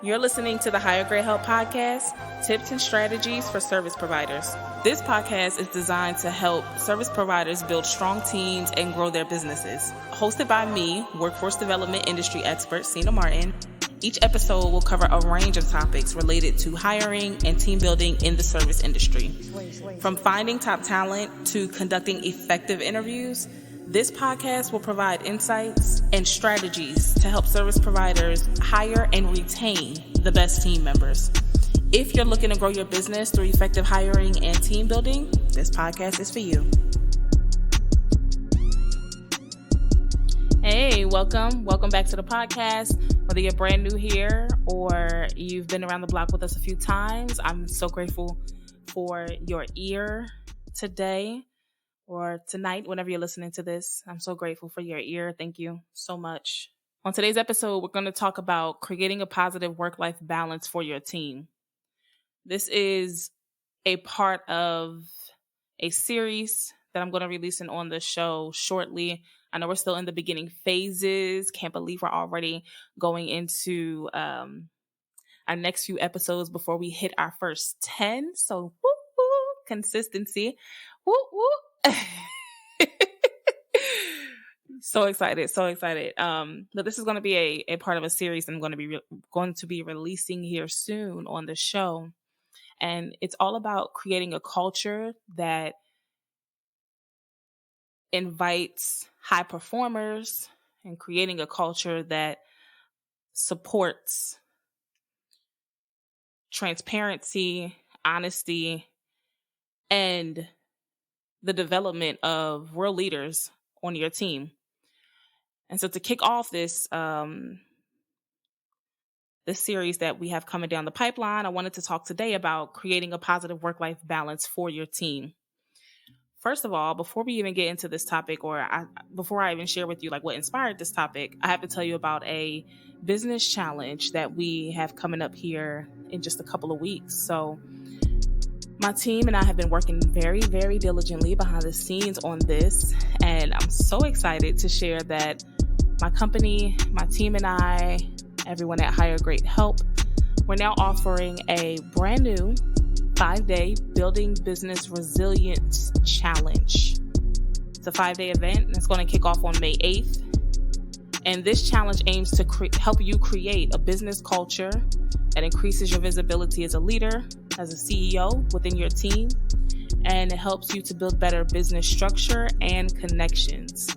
You're listening to the Higher Grade Help Podcast, tips and strategies for service providers. This podcast is designed to help service providers build strong teams and grow their businesses. Hosted by me, workforce development industry expert, Sina Martin, each episode will cover a range of topics related to hiring and team building in the service industry. From finding top talent to conducting effective interviews, this podcast will provide insights and strategies to help service providers hire and retain the best team members. If you're looking to grow your business through effective hiring and team building, this podcast is for you. Hey, welcome. Welcome back to the podcast. Whether you're brand new here or you've been around the block with us a few times, I'm so grateful for your ear today or tonight, whenever you're listening to this. I'm so grateful for your ear. Thank you so much. On today's episode, we're going to talk about creating a positive work-life balance for your team. This is a part of a series that I'm going to release on the show shortly. I know we're still in the beginning phases. Can't believe we're already going into our next few episodes before we hit our first 10. So, consistency. Woo, woo. So excited. But this is going to be a part of a series I'm going to be releasing here soon on the show. And it's all about creating a culture that invites high performers and creating a culture that supports transparency, honesty, and the development of real leaders on your team. And so to kick off this series that we have coming down the pipeline, I wanted to talk today about creating a positive work-life balance for your team. First of all, before we even get into this topic, before I even share with you like what inspired this topic, I have to tell you about a business challenge that we have coming up here in just a couple of weeks. So my team and I have been working very, very diligently behind the scenes on this, and I'm so excited to share that my company, my team and I, everyone at Higher Grade Help, we're now offering a brand new 5-day Building Business Resilience Challenge. It's a 5-day event, and it's going to kick off on May 8th. And this challenge aims to help you create a business culture that increases your visibility as a leader, as a CEO within your team, and it helps you to build better business structure and connections.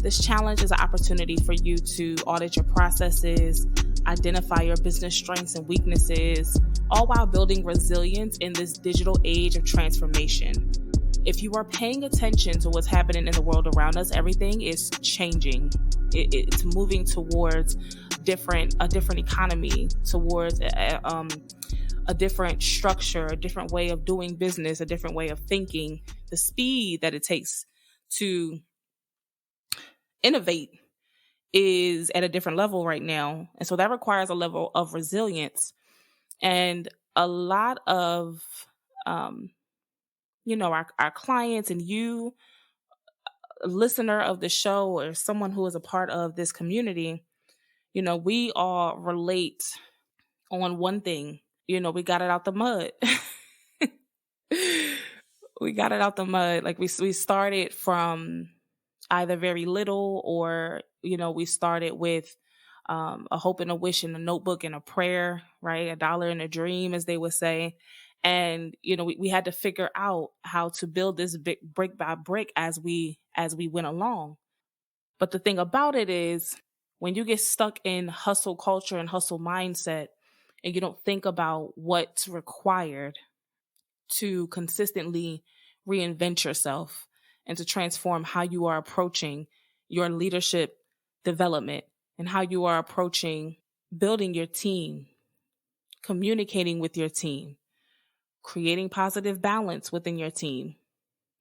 This challenge is an opportunity for you to audit your processes, identify your business strengths and weaknesses, all while building resilience in this digital age of transformation. If you are paying attention to what's happening in the world around us, everything is changing. It's moving towards a different economy, towards a different structure, a different way of doing business, a different way of thinking. The speed that it takes to innovate is at a different level right now. And so that requires a level of resilience. And a lot of, our clients and you, a listener of the show or someone who is a part of this community, we all relate on one thing. We got it out the mud. We got it out the mud. Like we started from either very little or, we started with a hope and a wish and a notebook and a prayer, right? $1 and a dream, as they would say. And, we had to figure out how to build this brick by brick as we went along. But the thing about it is when you get stuck in hustle culture and hustle mindset and you don't think about what's required to consistently reinvent yourself and to transform how you are approaching your leadership development and how you are approaching building your team, communicating with your team, creating positive balance within your team.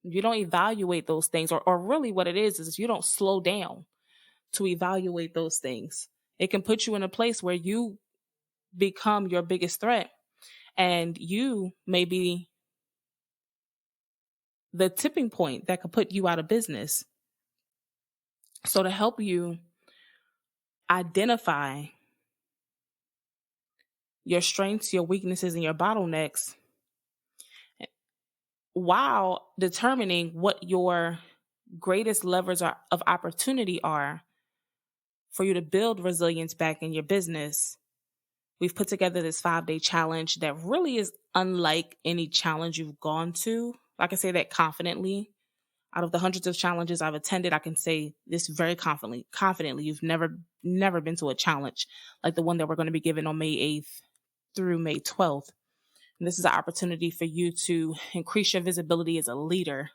You don't evaluate those things, or really what it is you don't slow down to evaluate those things. It can put you in a place where you become your biggest threat, and you may be the tipping point that could put you out of business. So to help you identify your strengths, your weaknesses, and your bottlenecks while determining what your greatest levers of opportunity are for you to build resilience back in your business. We've put together this 5-day challenge that really is unlike any challenge you've gone to. I can say that confidently. Out of the hundreds of challenges I've attended, I can say this very confidently. You've never been to a challenge like the one that we're going to be given on May 8th through May 12th. And this is an opportunity for you to increase your visibility as a leader,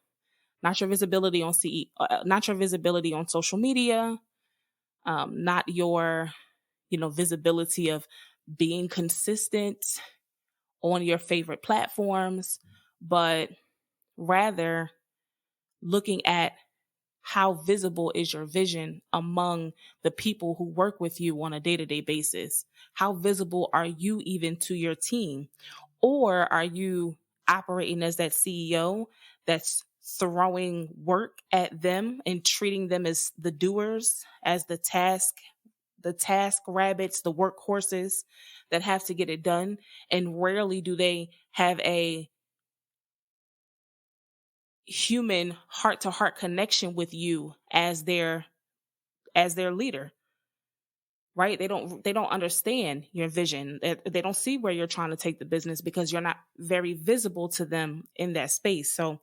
not your visibility on not your visibility on social media, not your, visibility of being consistent on your favorite platforms, but rather looking at how visible is your vision among the people who work with you on a day-to-day basis? How visible are you even to your team? Or are you operating as that CEO that's throwing work at them and treating them as the doers, as the task rabbits, the workhorses that have to get it done? And rarely do they have a human heart-to-heart connection with you as their leader, right? They don't understand your vision. They don't see where you're trying to take the business because you're not very visible to them in that space. So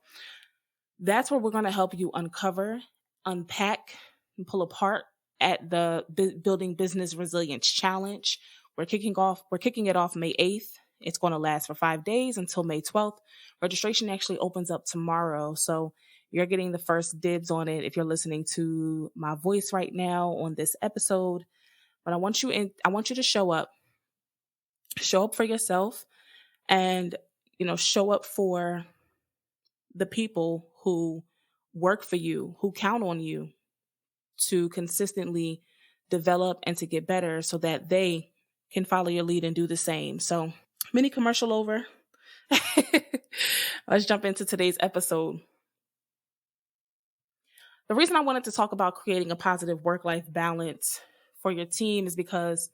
that's where we're going to help you uncover, unpack, and pull apart at the Building Business Resilience Challenge. We're kicking it off May 8th. It's going to last for 5 days until May 12th. Registration actually opens up tomorrow. So you're getting the first dibs on it if you're listening to my voice right now on this episode. But I want you to show up for yourself, and, show up for the people who work for you, who count on you to consistently develop and to get better so that they can follow your lead and do the same. So, mini commercial over. Let's jump into today's episode. The reason I wanted to talk about creating a positive work-life balance for your team is because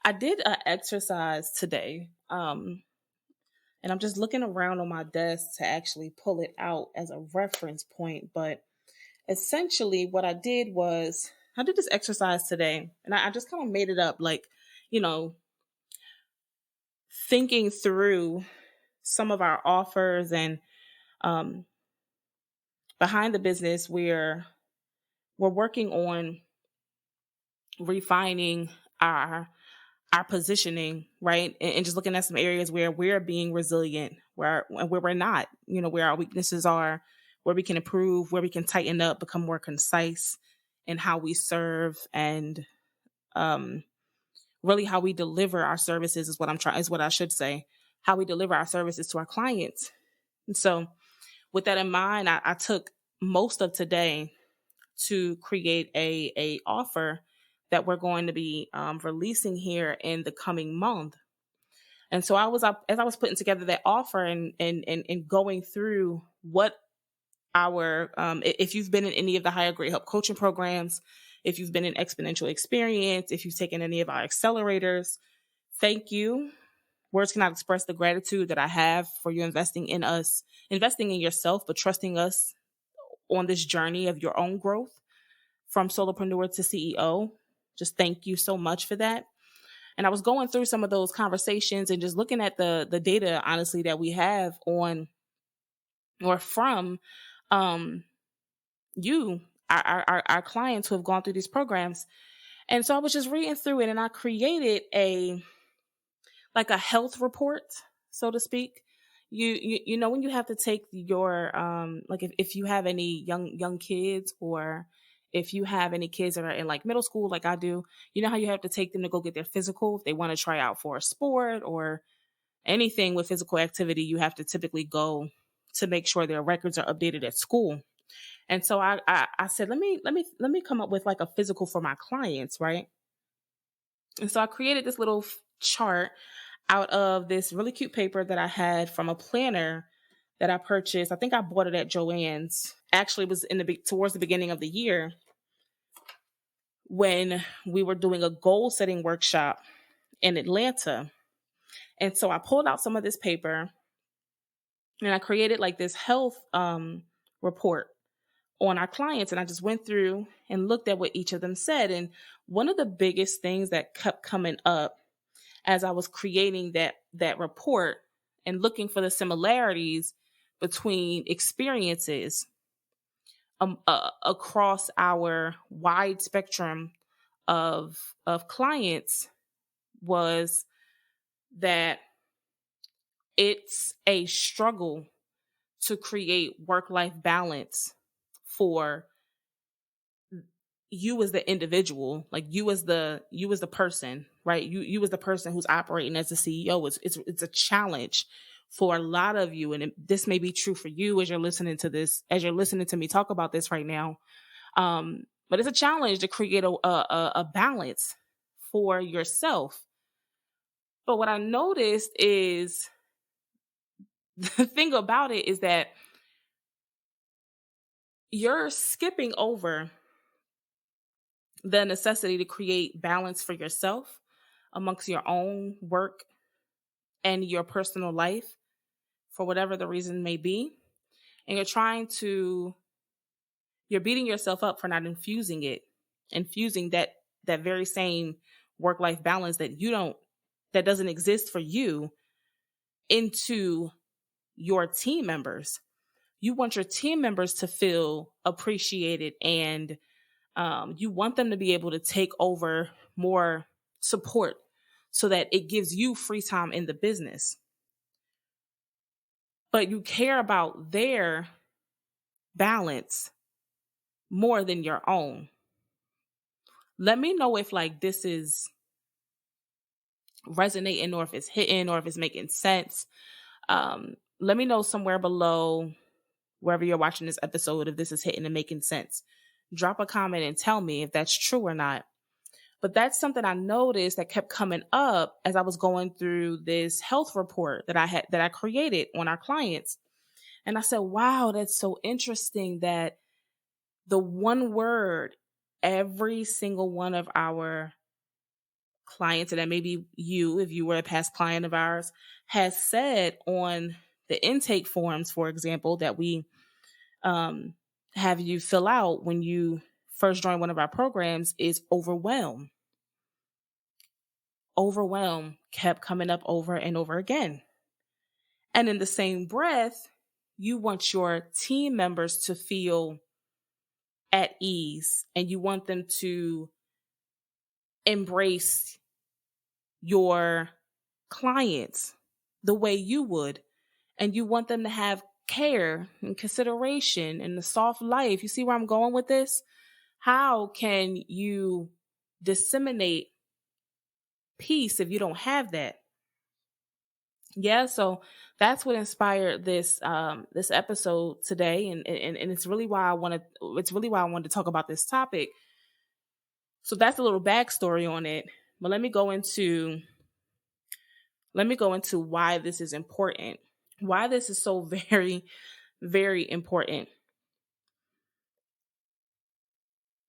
I did an exercise today. And I'm just looking around on my desk to actually pull it out as a reference point. But essentially what I did was I did this exercise today, and I just kind of made it up, like, thinking through some of our offers, and behind the business, we're working on refining our positioning, right? And just looking at some areas where we're being resilient, where we're not, where our weaknesses are, where we can improve, where we can tighten up, become more concise in how we serve, and really how we deliver our services is what I should say, how we deliver our services to our clients. And so with that in mind, I took most of today to create a offer that we're going to be releasing here in the coming month. And so as I was putting together that offer and going through what our, if you've been in any of the Higher Grade Help coaching programs, if you've been in Exponential Experience, if you've taken any of our accelerators, thank you. Words cannot express the gratitude that I have for you investing in us, investing in yourself, but trusting us on this journey of your own growth from solopreneur to CEO. Just thank you so much for that. And I was going through some of those conversations and just looking at the data, honestly, that we have on or from you, our clients who have gone through these programs. And so I was just reading through it, and I created a health report, so to speak. You know, when you have to take your like if you have any young kids, or if you have any kids that are in like middle school, like I do, you know how you have to take them to go get their physical if they want to try out for a sport or anything with physical activity. You have to typically go to make sure their records are updated at school. And so I said, let me come up with like a physical for my clients, right? And so I created this little chart out of this really cute paper that I had from a planner that I purchased. I think I bought it at Joann's. Actually, it was towards the beginning of the year when we were doing a goal setting workshop in Atlanta. And so I pulled out some of this paper and I created like this health report on our clients. And I just went through and looked at what each of them said. And one of the biggest things that kept coming up as I was creating that report and looking for the similarities between experiences across our wide spectrum of clients was that it's a struggle to create work-life balance for you as the individual, like you as the person, right? You as the person who's operating as a CEO. It's a challenge for a lot of you, and this may be true for you as you're listening to this, as you're listening to me talk about this right now. But it's a challenge to create a balance for yourself. But what I noticed is the thing about it is that you're skipping over the necessity to create balance for yourself amongst your own work and your personal life for whatever the reason may be. And you're beating yourself up for not infusing that very same work-life balance that doesn't exist for you into your team members. You want your team members to feel appreciated, and you want them to be able to take over more support so that it gives you free time in the business. But you care about their balance more than your own. Let me know if like this is resonating or if it's hitting or if it's making sense. Let me know somewhere below, wherever you're watching this episode, if this is hitting and making sense. Drop a comment and tell me if that's true or not. But that's something I noticed that kept coming up as I was going through this health report that I created on our clients. And I said, wow, that's so interesting that the one word every single one of our clients, and that maybe you, if you were a past client of ours, has said on the intake forms, for example, that we have you fill out when you first join one of our programs, is overwhelm. Overwhelm kept coming up over and over again. And in the same breath, you want your team members to feel at ease and you want them to embrace your clients the way you would. And you want them to have care and consideration and a soft life. You see where I'm going with this? How can you disseminate peace if you don't have that? Yeah, so that's what inspired this episode today, and it's really why I wanted to talk about this topic. So that's a little backstory on it, but let me go into why this is important. Why this is so very, very important.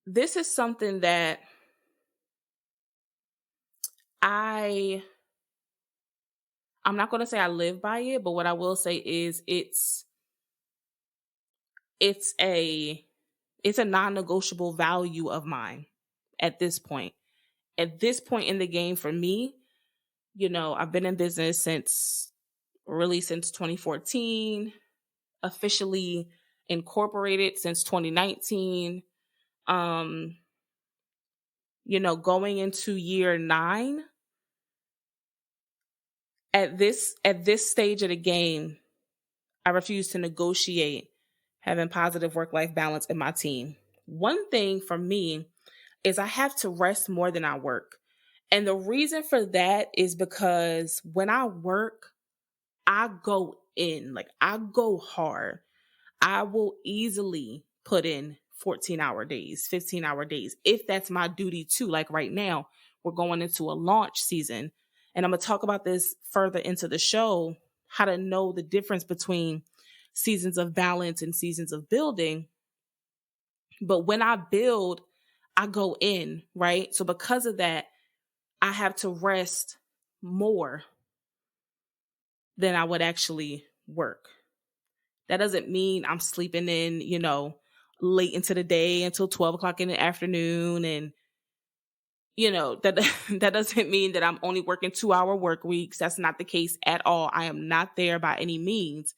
This is something that I'm not going to say I live by it, but what I will say is it's a non-negotiable value of mine at this point. At this point in the game for me, I've been in business since 2014, officially incorporated since 2019. Going into year 9. At this stage of the game, I refuse to negotiate having positive work-life balance in my team. One thing for me is I have to rest more than I work. And the reason for that is because when I work, I go in, like I go hard. I will easily put in 14-hour days, 15-hour days, if that's my duty too. Like right now, we're going into a launch season. And I'm going to talk about this further into the show, how to know the difference between seasons of balance and seasons of building. But when I build, I go in, right? So because of that, I have to rest more than I would actually work. That doesn't mean I'm sleeping in, late into the day until 12 o'clock in the afternoon. And, that that doesn't mean that I'm only working 2-hour work weeks. That's not the case at all. I am not there by any means.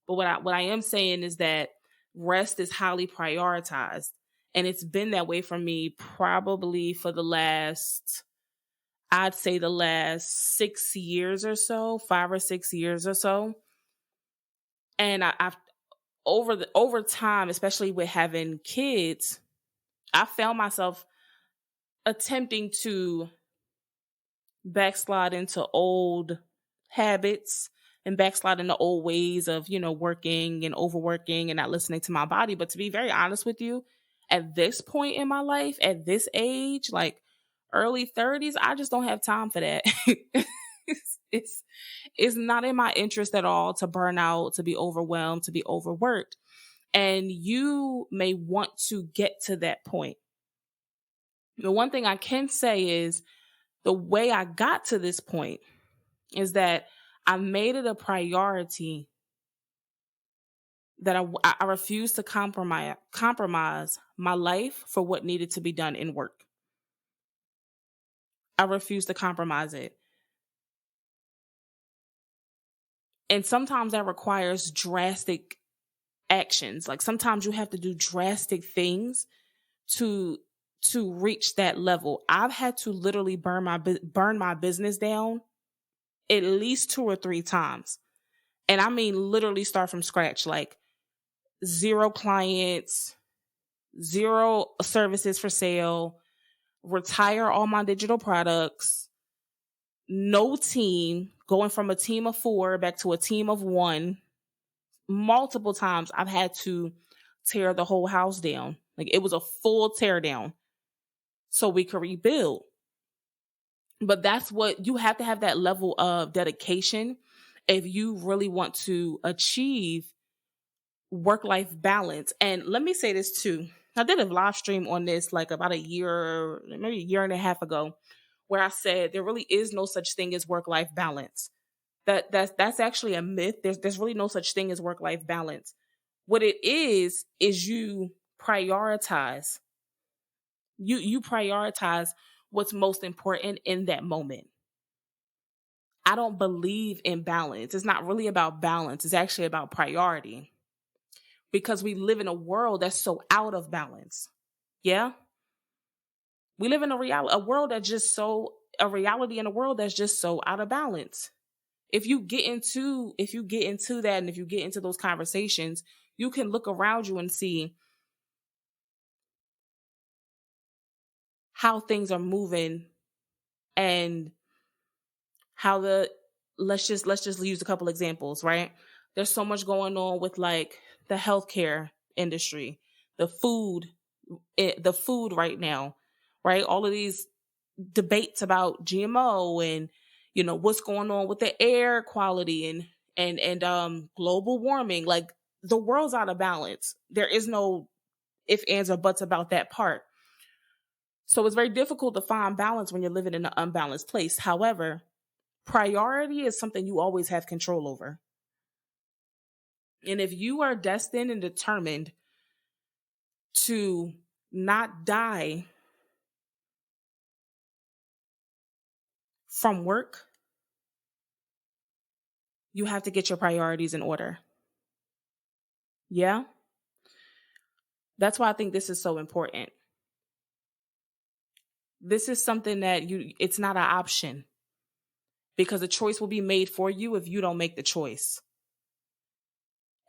But what I am saying is that rest is highly prioritized. And it's been that way for me probably for I'd say the last 6 years or so, 5 or 6 years or so. And I've over time, especially with having kids, I found myself attempting to backslide into old habits and backslide into old ways of, working and overworking and not listening to my body. But to be very honest with you, at this point in my life, at this age, like early 30s, I just don't have time for that. it's it's not in my interest at all to burn out, to be overwhelmed, to be overworked. And you may want to get to that point. The one thing I can say is the way I got to this point is that I made it a priority that I refused to compromise my life for what needed to be done in work. I refused to compromise it. And sometimes that requires drastic actions. Like sometimes you have to do drastic things to reach that level. I've had to literally burn my business down at least 2 or 3 times. And I mean literally start from scratch, like 0 clients, 0 services for sale, retire all my digital products, no team, going from a team of 4 back to a team of 1. Multiple times I've had to tear the whole house down. Like it was a full tear down so we could rebuild. But that's what you have to have, that level of dedication if you really want to achieve work-life balance. And let me say this too. I did a live stream on this like about maybe a year and a half ago, where I said there really is no such thing as work-life balance. That's actually a myth. There's really no such thing as work-life balance. What it is you prioritize. You prioritize what's most important in that moment. I don't believe in balance. It's not really about balance. It's actually about priority. Because we live in a world that's so out of balance. Yeah? We live in a reality in a world that's just so out of balance. If you get into that and if you get into those conversations, you can look around you and see how things are moving and how let's just use a couple examples, right? There's so much going on with like the healthcare industry, the food right now, right? All of these debates about GMO and what's going on with the air quality and global warming. Like the world's out of balance. There is no ifs, ands, or buts about that part. So it's very difficult to find balance when you're living in an unbalanced place. However, priority is something you always have control over. And if you are destined and determined to not die from work, you have to get your priorities in order. Yeah? That's why I think this is so important. This is something that it's not an option, because the choice will be made for you if you don't make the choice.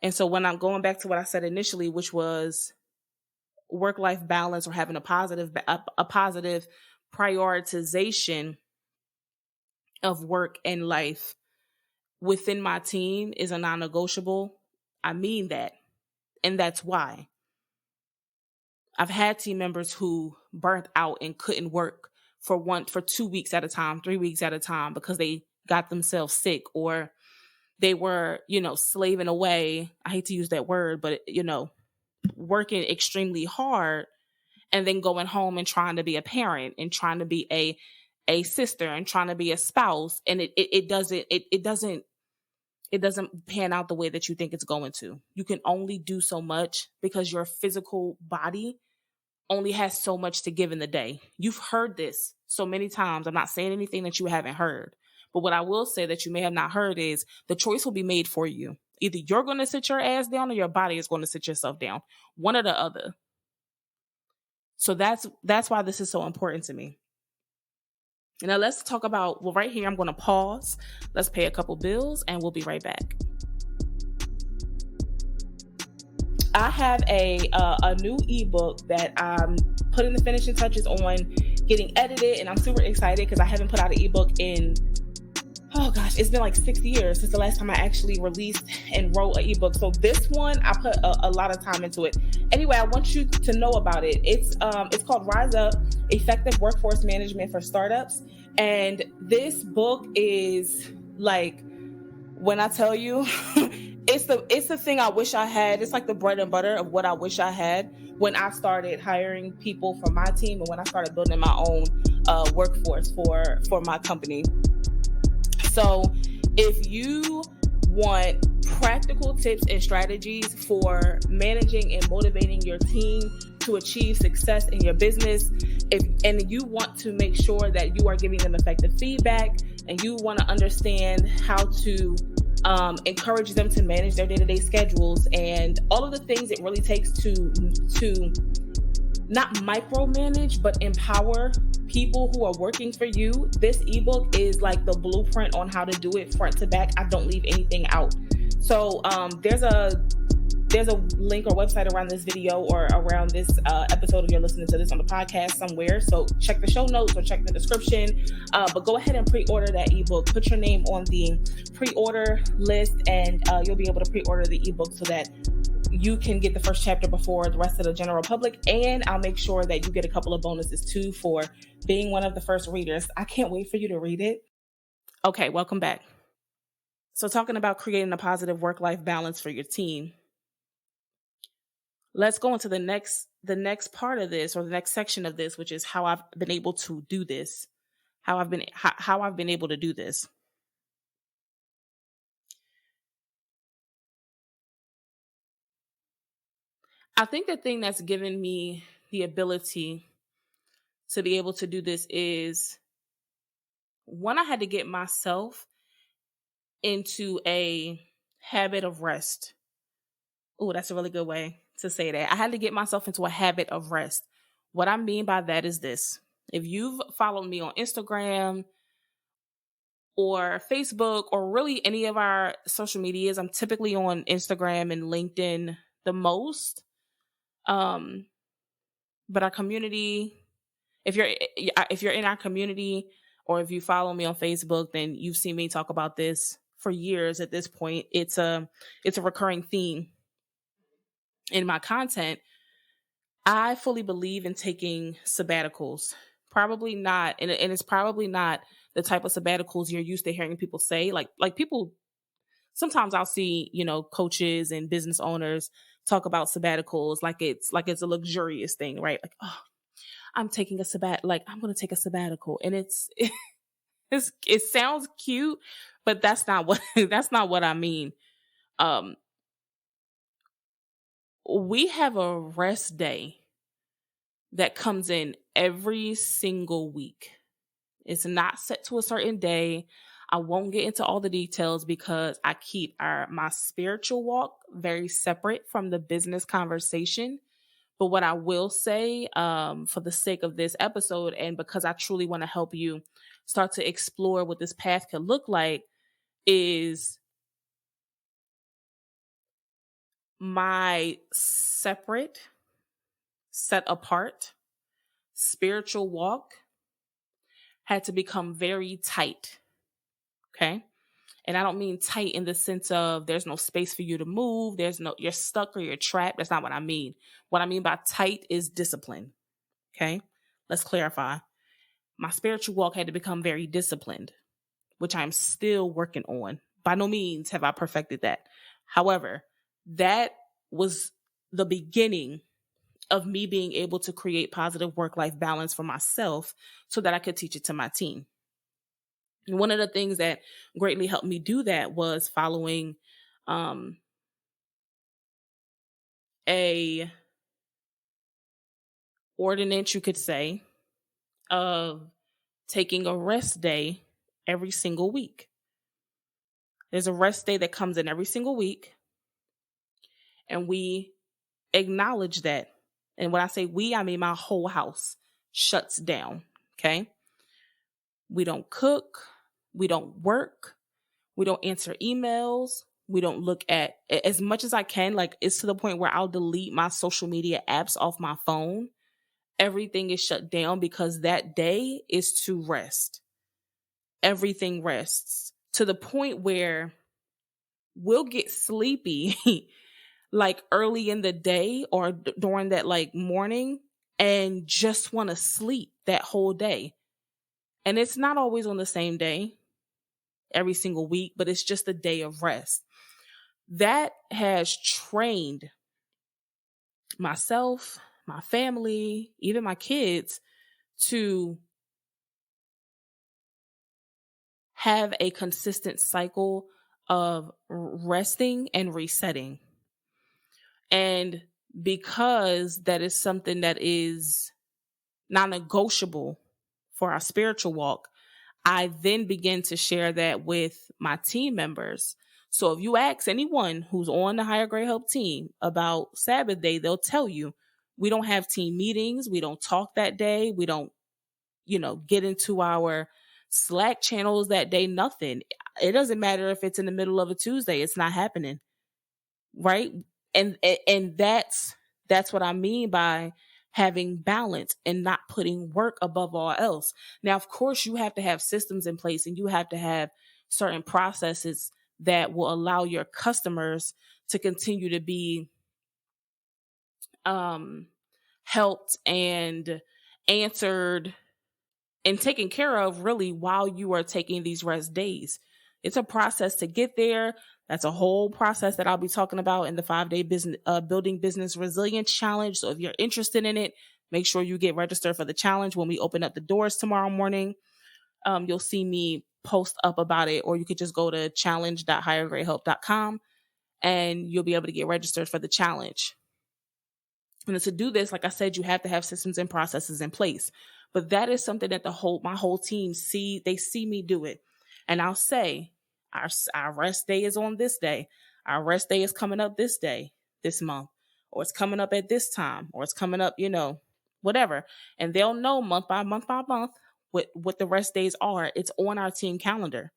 And so when I'm going back to what I said initially, which was work-life balance or having a positive prioritization of work and life within my team is a non-negotiable. I mean that. And that's why. I've had team members who burnt out and couldn't work for 2 weeks at a time, 3 weeks at a time, because they got themselves sick, or they were, slaving away. I hate to use that word, but, working extremely hard and then going home and trying to be a parent and trying to be a sister and trying to be a spouse. And it doesn't it doesn't pan out the way that you think it's going to. You can only do so much because your physical body only has so much to give in the day. You've heard this so many times. I'm not saying anything that you haven't heard. But what I will say that you may have not heard is the choice will be made for you. Either you're going to sit your ass down or your body is going to sit yourself down. One or the other. So that's why this is so important to me. Now let's talk about, well, right here, I'm going to pause. Let's pay a couple bills and we'll be right back. I have a new ebook that I'm putting the finishing touches on, getting edited, and I'm super excited because I haven't put out an ebook in, oh gosh, it's been like 6 years since the last time I actually released and wrote an ebook. So this one, I put a lot of time into it. Anyway, I want you to know about it. It's called Rise Up: Effective Workforce Management for Startups. And this book is like, when I tell you, it's the thing I wish I had. It's like the bread and butter of what I wish I had when I started hiring people for my team and when I started building my own workforce for my company. So if you want practical tips and strategies for managing and motivating your team to achieve success in your business, and you want to make sure that you are giving them effective feedback, and you want to understand how to encourage them to manage their day-to-day schedules and all of the things it really takes to not micromanage, but empower people who are working for you, this ebook is like the blueprint on how to do it front to back. I don't leave anything out. So there's a link or website around this video or around this episode if you're listening to this on the podcast somewhere. So check the show notes or check the description. But go ahead and pre-order that ebook. Put your name on the pre-order list and you'll be able to pre-order the ebook so that you can get the first chapter before the rest of the general public. And I'll make sure that you get a couple of bonuses too for being one of the first readers. I can't wait for you to read it. Okay, welcome back. So talking about creating a positive work-life balance for your team. Let's go into the next part of this, or the next section of this, which is how I've been able to do this. How I've been able to do this. I think the thing that's given me the ability to be able to do this is, one, I had to get myself into a habit of rest. Oh, that's a really good way to say that. I had to get myself into a habit of rest. What I mean by that is this. If you've followed me on Instagram or Facebook or really any of our social medias, I'm typically on Instagram and LinkedIn the most. But our community, if you're in our community or if you follow me on Facebook, then you've seen me talk about this for years at this point. It's a recurring theme in my content. I fully believe in taking sabbaticals. Probably not, and it's probably not the type of sabbaticals you're used to hearing people say. Like people, sometimes I'll see, coaches and business owners talk about sabbaticals like it's a luxurious thing, right? Like, oh, I'm taking a I'm going to take a sabbatical, and it sounds cute, but that's not what I mean. We have a rest day that comes in every single week. It's not set to a certain day. I won't get into all the details because I keep my spiritual walk very separate from the business conversation. But what I will say, for the sake of this episode, and because I truly want to help you start to explore what this path could look like, is my separate, set apart spiritual walk had to become very tight. Okay. And I don't mean tight in the sense of there's no space for you to move. You're stuck or you're trapped. That's not what I mean. What I mean by tight is discipline. Okay. Let's clarify. My spiritual walk had to become very disciplined, which I'm still working on. By no means have I perfected that. However, that was the beginning of me being able to create positive work-life balance for myself so that I could teach it to my team. And one of the things that greatly helped me do that was following um, a ordinance, you could say, of taking a rest day every single week. There's a rest day that comes in every single week, and we acknowledge that. And when I say we, I mean my whole house shuts down. Okay. We don't cook. We don't work. We don't answer emails. We don't look at, as much as I can. Like, it's to the point where I'll delete my social media apps off my phone. Everything is shut down because that day is to rest. Everything rests to the point where we'll get sleepy like early in the day or during that like morning and just want to sleep that whole day. And it's not always on the same day every single week, but it's just a day of rest. That has trained myself, my family, even my kids to have a consistent cycle of resting and resetting. And because that is something that is non-negotiable for our spiritual walk, I then begin to share that with my team members. So if you ask anyone who's on the Higher Grade Help team about Sabbath day, they'll tell you we don't have team meetings. We don't talk that day. We don't, get into our Slack channels that day. Nothing. It doesn't matter if it's in the middle of a Tuesday. It's not happening. Right. And that's what I mean by having balance and not putting work above all else. Now, of course, you have to have systems in place and you have to have certain processes that will allow your customers to continue to be helped and answered and taken care of really while you are taking these rest days. It's a process to get there. That's a whole process that I'll be talking about in the 5-day business building business resilience challenge. So if you're interested in it, make sure you get registered for the challenge when we open up the doors tomorrow morning. You'll see me post up about it, or you could just go to challenge.highergradehelp.com and you'll be able to get registered for the challenge. And to do this, like I said, you have to have systems and processes in place. But that is something that my whole team they see me do it. And I'll say, our rest day is on this day. Our rest day is coming up this day, this month, or it's coming up at this time, or it's coming up, whatever. And they'll know month by month what the rest days are. It's on our team calendar.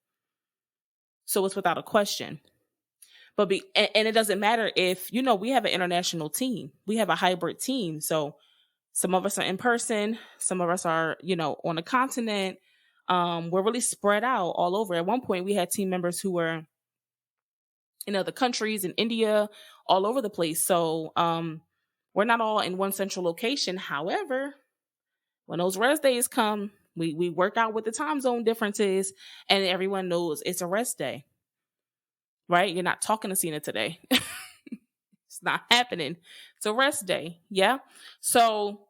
So it's without a question. But and it doesn't matter if, we have an international team. We have a hybrid team. So some of us are in person. Some of us are, on a continent. We're really spread out all over. At one point, we had team members who were in other countries, in India, all over the place. So we're not all in one central location. However, when those rest days come, we work out what the time zone difference is, and everyone knows it's a rest day. Right? You're not talking to Cena today. It's not happening. It's a rest day. Yeah. So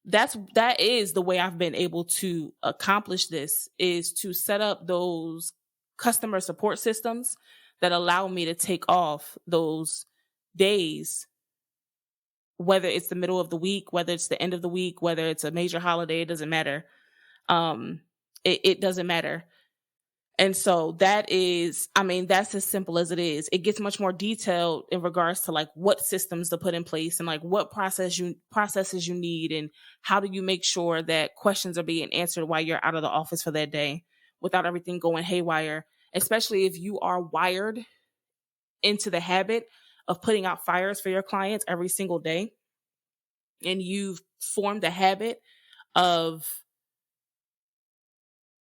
that is the way I've been able to accomplish this, is to set up those customer support systems that allow me to take off those days, whether it's the middle of the week, whether it's the end of the week, whether it's a major holiday, it doesn't matter. It doesn't matter. And so that's as simple as it is. It gets much more detailed in regards to like what systems to put in place and like what processes you need, and how do you make sure that questions are being answered while you're out of the office for that day without everything going haywire, especially if you are wired into the habit of putting out fires for your clients every single day, and you've formed a habit of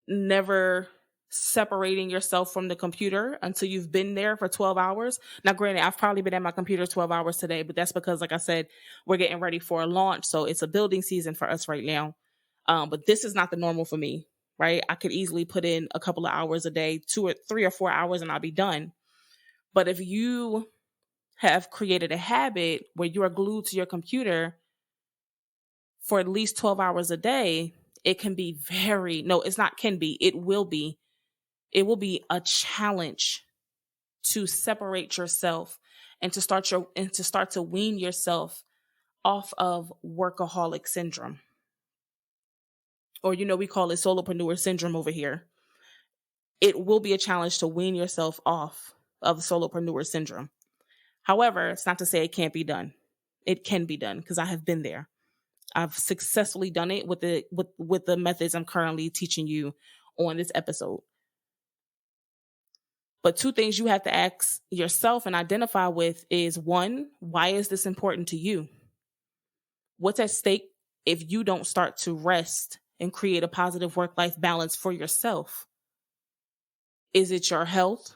never separating yourself from the computer until you've been there for 12 hours. Now, granted, I've probably been at my computer 12 hours today, but that's because, like I said, we're getting ready for a launch. So it's a building season for us right now. But this is not the normal for me, right? I could easily put in a couple of hours a day, 2 or 3 or 4 hours, and I'll be done. But if you have created a habit where you are glued to your computer for at least 12 hours a day, it can be no, it's not can be, it will be. It will be a challenge to separate yourself and to start to wean yourself off of workaholic syndrome. Or, we call it solopreneur syndrome over here. It will be a challenge to wean yourself off of solopreneur syndrome. However, it's not to say it can't be done. It can be done because I have been there. I've successfully done it with the methods I'm currently teaching you on this episode. But two things you have to ask yourself and identify with is, one, why is this important to you? What's at stake if you don't start to rest and create a positive work-life balance for yourself? Is it your health?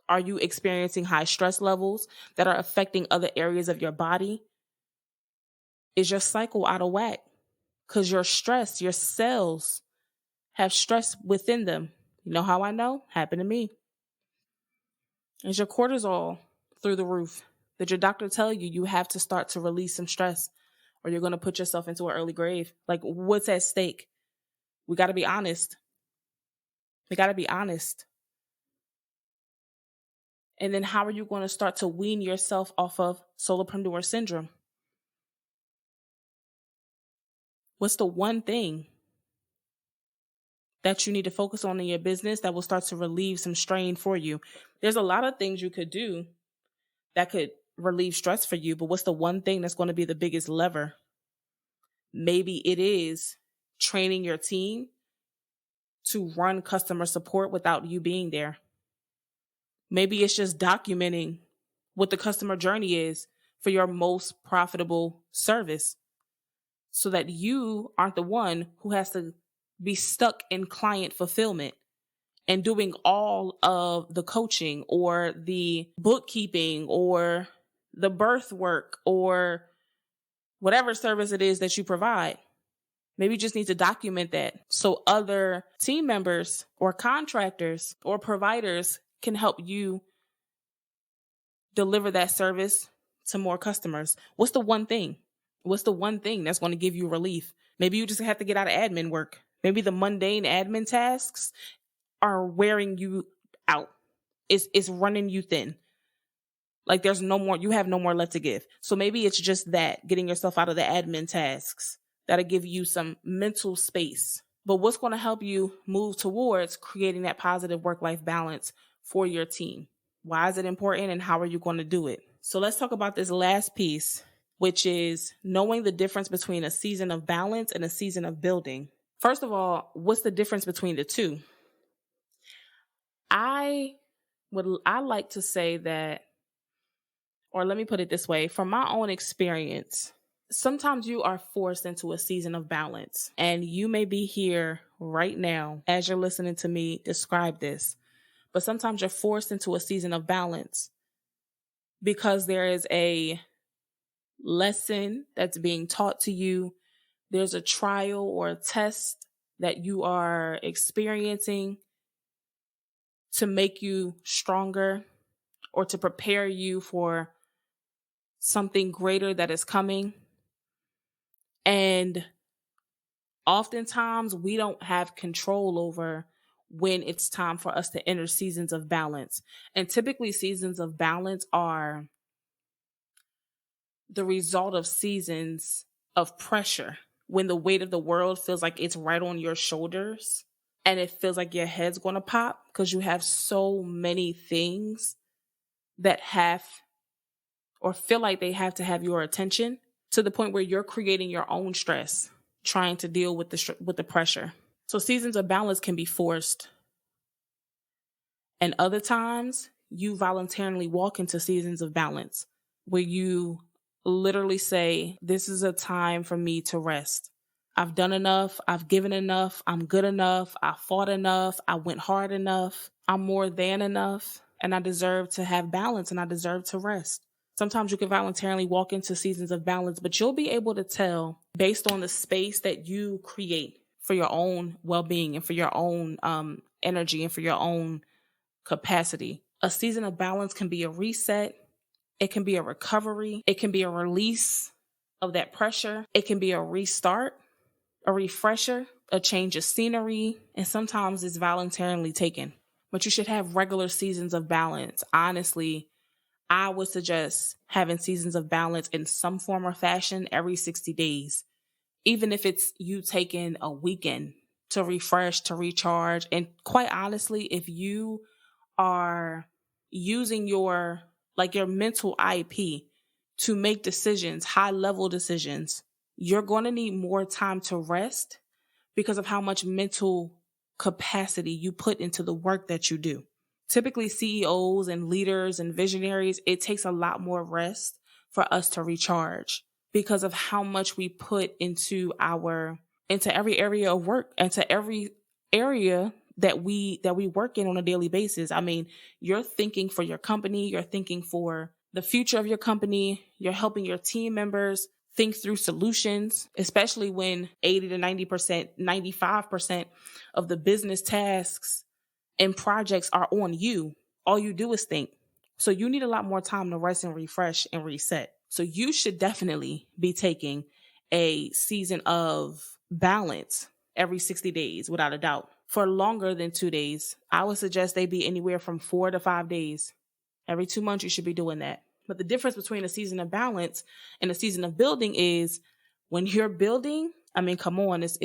Are you experiencing high stress levels that are affecting other areas of your body? Is your cycle out of whack? Because your cells have stress within them. You know how I know? Happened to me. Is your cortisol through the roof? Did your doctor tell you you have to start to release some stress or you're going to put yourself into an early grave? Like, what's at stake? We got to be honest. And then how are you going to start to wean yourself off of solopreneur syndrome? What's the one thing that you need to focus on in your business that will start to relieve some strain for you? There's a lot of things you could do that could relieve stress for you, but what's the one thing that's going to be the biggest lever? Maybe it is training your team to run customer support without you being there. Maybe it's just documenting what the customer journey is for your most profitable service so that you aren't the one who has to be stuck in client fulfillment and doing all of the coaching or the bookkeeping or the birth work or whatever service it is that you provide. Maybe you just need to document that so other team members or contractors or providers can help you deliver that service to more customers. What's the one thing? What's the one thing that's going to give you relief? Maybe you just have to get out of admin work. Maybe the mundane admin tasks are wearing you out. It's running you thin. Like there's no more, you have no more left to give. So maybe it's just that, getting yourself out of the admin tasks that'll give you some mental space. But what's going to help you move towards creating that positive work-life balance for your team? Why is it important and how are you going to do it? So let's talk about this last piece, which is knowing the difference between a season of balance and a season of building. First of all, what's the difference between the two? I like to say that, or let me put it this way, from my own experience, sometimes you are forced into a season of balance, and you may be here right now as you're listening to me describe this, but sometimes you're forced into a season of balance because there is a lesson that's being taught to you. There's a trial or a test that you are experiencing to make you stronger or to prepare you for something greater that is coming. And oftentimes we don't have control over when it's time for us to enter seasons of balance. And typically seasons of balance are the result of seasons of pressure, when the weight of the world feels like it's right on your shoulders and it feels like your head's going to pop because you have so many things that have or feel like they have to have your attention, to the point where you're creating your own stress, trying to deal with the pressure. So seasons of balance can be forced. And other times you voluntarily walk into seasons of balance where you literally say, this is a time for me to rest. I've done enough. I've given enough. I'm good enough. I fought enough. I went hard enough. I'm more than enough. And I deserve to have balance and I deserve to rest. Sometimes you can voluntarily walk into seasons of balance, but you'll be able to tell based on the space that you create for your own well-being and for your own energy and for your own capacity. A season of balance can be a reset. It can be a recovery. It can be a release of that pressure. It can be a restart, a refresher. a change of scenery, and sometimes it's voluntarily taken. But you should have regular seasons of balance. Honestly, I would suggest having seasons of balance in some form or fashion every 60 days. Even if it's you taking a weekend to refresh, to recharge. And quite honestly, if you are using your mental IP to make decisions, high level decisions, you're going to need more time to rest because of how much mental capacity you put into the work that you do. Typically, CEOs and leaders and visionaries, it takes a lot more rest for us to recharge because of how much we put into every area of work, into every area that we work in on a daily basis. I mean, you're thinking for your company, you're thinking for the future of your company, you're helping your team members think through solutions, especially when 80 to 90%, 95% of the business tasks and projects are on you. All you do is think. So you need a lot more time to rest and refresh and reset. So you should definitely be taking a season of balance every 60 days, without a doubt. For longer than 2 days, I would suggest they be anywhere from 4 to 5 days. Every 2 months, you should be doing that. But the difference between a season of balance and a season of building is when you're building, I mean, come on, it's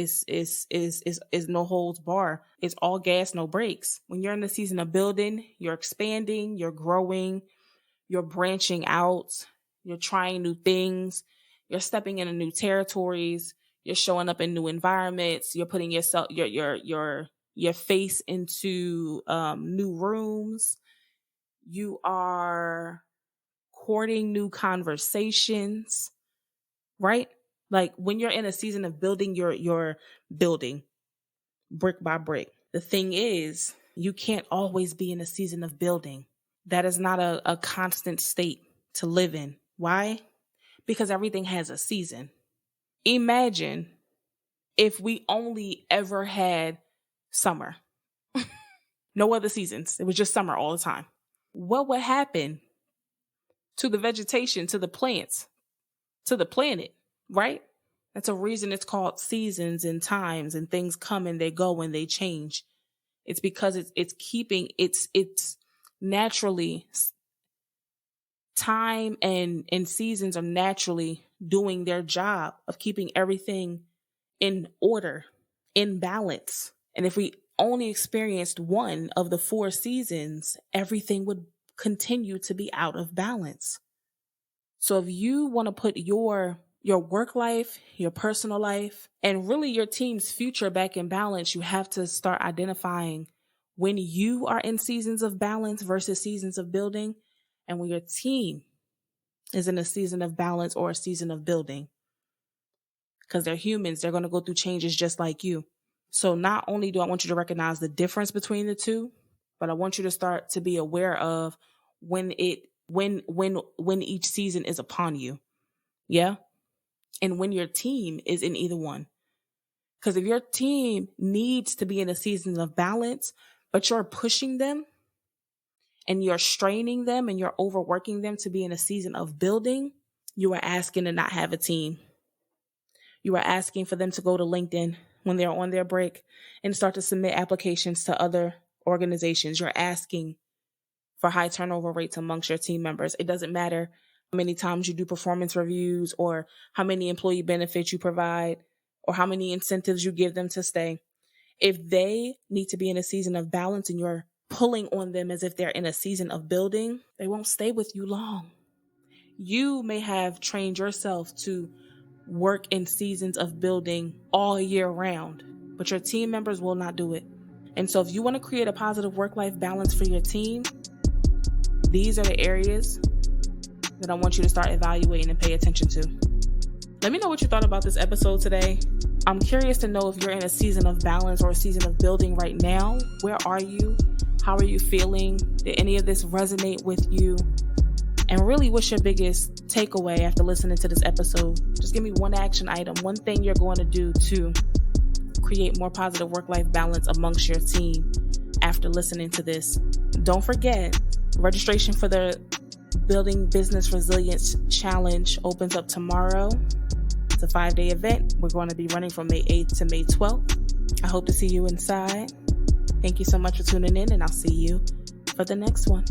no holds bar. It's all gas, no brakes. When you're in the season of building, you're expanding, you're growing, you're branching out, you're trying new things, you're stepping into new territories, you're showing up in new environments, you're putting yourself, your face into new rooms, you are courting new conversations, right? Like when you're in a season of building, you're building brick by brick. The thing is, you can't always be in a season of building. That is not a constant state to live in. Why? Because everything has a season. Imagine if we only ever had summer. No other seasons. It was just summer all the time. What would happen to the vegetation, to the plants, to the planet, right? That's a reason it's called seasons and times, and things come and they go and they change. It's because it's naturally, time and seasons are naturally doing their job of keeping everything in order, in balance. And if we only experienced one of the 4 seasons, everything would continue to be out of balance. So if you want to put your work life, your personal life, and really your team's future back in balance, you have to start identifying when you are in seasons of balance versus seasons of building, and when your team is in a season of balance or a season of building. Because they're humans, they're going to go through changes just like you. So not only do I want you to recognize the difference between the two, but I want you to start to be aware of when each season is upon you. Yeah. And when your team is in either one. Because if your team needs to be in a season of balance, but you're pushing them and you're straining them and you're overworking them to be in a season of building, you are asking to not have a team. You are asking for them to go to LinkedIn when they're on their break and start to submit applications to other organizations. You're asking for high turnover rates amongst your team members. It doesn't matter how many times you do performance reviews or how many employee benefits you provide or how many incentives you give them to stay. If they need to be in a season of balance and you're pulling on them as if they're in a season of building, they won't stay with you long. You may have trained yourself to work in seasons of building all year round, but your team members will not do it. And so if you want to create a positive work-life balance for your team, these are the areas that I want you to start evaluating and pay attention to. Let me know what you thought about this episode today. I'm curious to know if you're in a season of balance or a season of building right now. Where are you? How are you feeling? Did any of this resonate with you? And really, what's your biggest takeaway after listening to this episode? Just give me one action item, one thing you're going to do to create more positive work-life balance amongst your team after listening to this. Don't forget, registration for the Building Business Resilience Challenge opens up tomorrow. It's a 5-day event. We're going to be running from May 8th to May 12th. I hope to see you inside. Thank you so much for tuning in, and I'll see you for the next one.